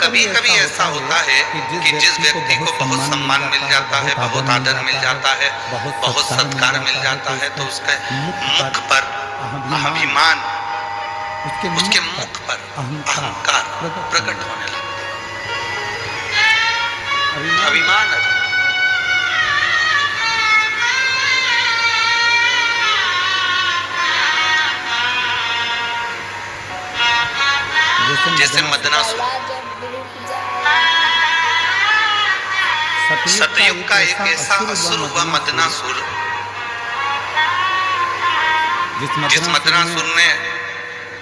कभी कभी ऐसा होता है कि जिस व्यक्ति को बहुत सम्मान मिल जाता है, बहुत आदर मिल जाता है, बहुत सत्कार मिल जाता है, तो उसके मुख पर अभिमान, उसके मुख पर अहंकार प्रकट होने लगता है। अभिमान जैसे मदनासुर, सतयुग का एक ऐसा असुर हुआ मदनासुर, जिस मदनासुर ने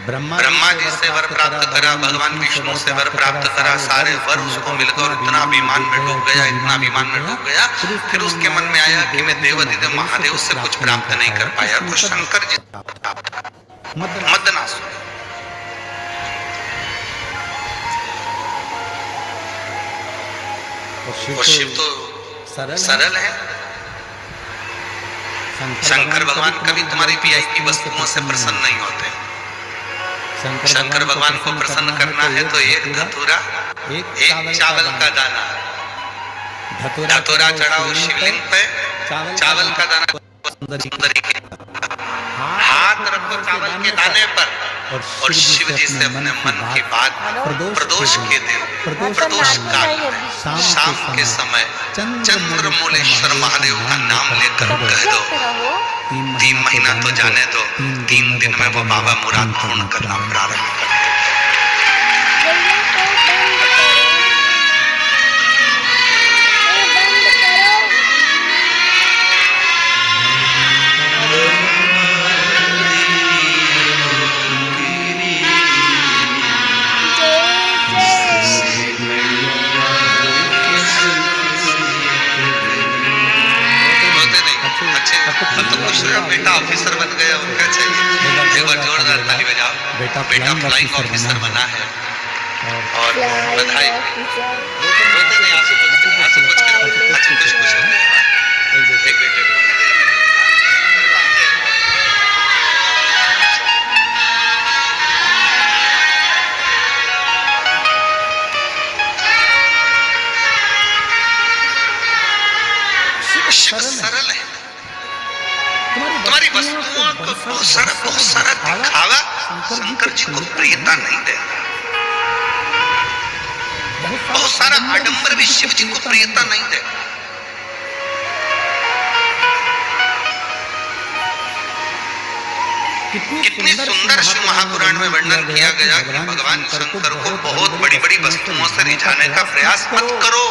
ब्रह्मा जी से वर प्राप्त करा, भगवान विष्णु से वर प्राप्त करा, सारे वर उसको मिलकर और इतना अभिमान में डूब गया, इतना अभिमान में डूब गया। फिर उसके मन में आया कि मैं देवाधिदेव महादेव से कुछ प्राप्त नहीं कर पाया, तो शंकर जी मदनासुर। और शिव तो सरल है। शंकर भगवान कभी तुम्हारी वीआईपी वस्तुओं से प्रसन्न नहीं होते। शंकर भगवान को प्रसन्न करना है तो एक धतूरा, एक चावल का दाना, धतूरा चढ़ाओ शिवलिंग पे, चावल का दाना सुंदरी के हाथ रखो चावल के दाने पर, और शिव जी से अपने मन की बात प्रदोष के दिन, प्रदोष काल, शाम के समय चंद्रमौलेश्वर महादेव का नाम लेकर कह दो, 3 महीना तो जाने दो, 3 दिन में वो बाबा मुराद पूर्ण करना प्रारंभ कर दे। बेटा ऑफिसर बन गया, उनका चाहिए एक बार जोरदार ताली बजाओ। बेटा फ्लाइंग ऑफिसर बना है और बधाई। रोते नहीं, आंसू कुछ एक बेटे सरल है। तुम्हारी वस्तुओं को बहुत सारा दिखावा शंकर जी को प्रियता नहीं दे। बहुत सारा आडंबर भी शिव जी को प्रियता नहीं दे। कितनी सुंदर शिव महापुराण में वर्णन किया गया कि भगवान शंकर को बहुत बड़ी बड़ी वस्तुओं से रिझाने का प्रयास मत करो।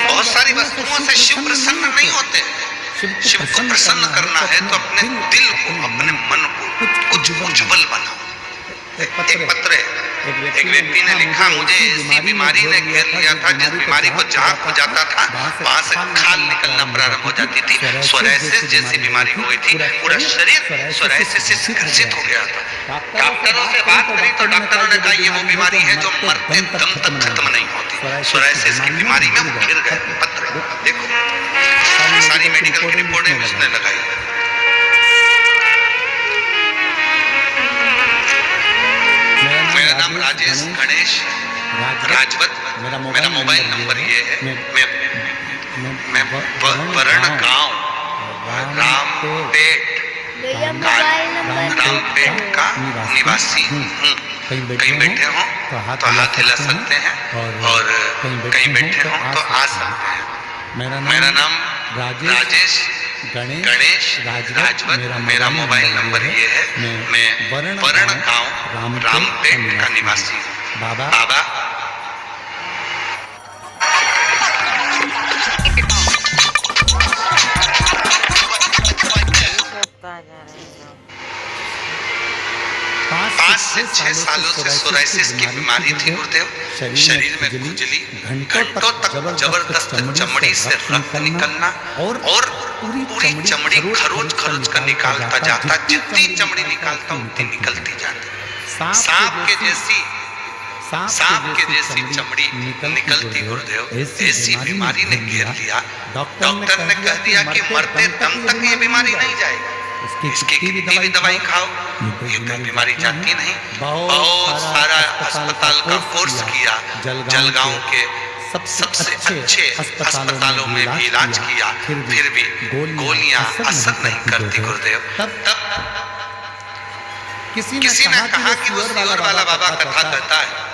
बहुत सारी वस्तुओं से शिव प्रसन्न नहीं होते। शिव को प्रसन्न करना है तो अपने दिल को, अपने मन को कुछ उज्जवल बनाओ। एक पत्र है, एक व्यक्ति ने लिखा, मुझे ऐसी बीमारी ने घेर लिया था जिस बीमारी को जहाँ हो जाता था वहां से खाल निकलना प्रारंभ हो जाती थी। सोरायसिस जैसी बीमारी हो गई थी, पूरा शरीर सोरायसिस से ग्रसित हो गया था। डॉक्टरों से बात करी तो डॉक्टरों ने कहा ये वो बीमारी है जो मरते दम तक खत्म नहीं होती। सोरायसिस की बीमारी में वो घिर गए। पत्र देखो, सारी मेडिकल की रिपोर्टें उसने लगाई। मेरा नाम राजेश गणेश राजवत, मेरा मोबाइल नंबर ये है। मैं वरण गांव रामपेट का निवासी हूँ। कहीं बैठे हो तो हाथ हिला सकते हैं, और कहीं बैठे हो तो आ सकते हैं। मेरा नाम राजेश गणेश राजवत, मेरा मोबाइल नंबर ये है। मैं वरण गांव रामपेट का निवासी हूँ। बाबा पाँच से 6 सालों से सोरायसिस की बीमारी थी गुरुदेव। शरीर में खुजली, घंटों तक जबरदस्त चमड़ी से रक्त निकलना, और पूरी चमड़ी खरोच कर निकालता जाता। जितनी चमड़ी निकालता उतनी निकलती जाती। सांप के जैसी सांप के जैसी चमड़ी निकलती गुरुदेव, ऐसी बीमारी ने घेर लिया। डॉक्टर ने कह दिया कि मरते दम तक ये बीमारी नहीं जाएगी, इसकी कितनी भी दवाई खाओ ये कोई बीमारी जाती नहीं। बहुत सारा अस्पताल का कोर्स किया, जलगांव के सबसे अच्छे अस्पतालों में भी इलाज किया, फिर भी गोलियां असर नहीं करती गुरुदेव। तब किसी ने कहा कि वो सुअर वाला बाबा कथा कहता है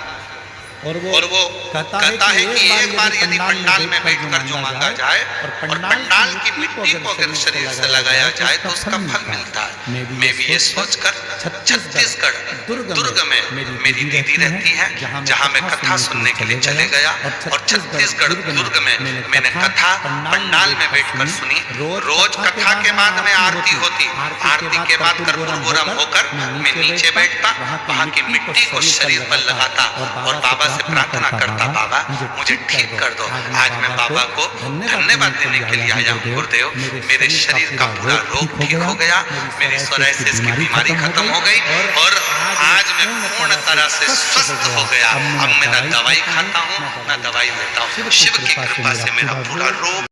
और वो कहता है कि एक बार यदि पंडाल में बैठकर जो मांगा जाए और पंडाल की मिट्टी को अगर शरीर से लगाया जाए तो उसका फल मिलता है। मैं भी ये सोचकर छत्तीसगढ़ दुर्ग में मेरी दीदी रहती है, जहाँ मैं कथा सुनने के लिए चले गया और छत्तीसगढ़ दुर्ग में मैंने कथा पंडाल में बैठकर सुनी। रोज कथा के बाद में आरती होती, आरती के बाद कर्पूरम होकर मैं नीचे बैठता, वहाँ की मिट्टी को शरीर पर लगाता और बाबा से प्रार्थना करता, बाबा मुझे ठीक कर दो। आज मैं बाबा को धन्यवाद देने के लिए आया हूँ गुरुदेव। मेरे शरीर का पूरा रोग ठीक हो गया, मेरी सोराइसिस की बीमारी खत्म हो गई और आज मैं पूर्ण तरह से स्वस्थ हो गया। अब मैं ना दवाई खाता हूँ ना दवाई लेता हूँ, शिव की कृपा से मेरा पूरा रोग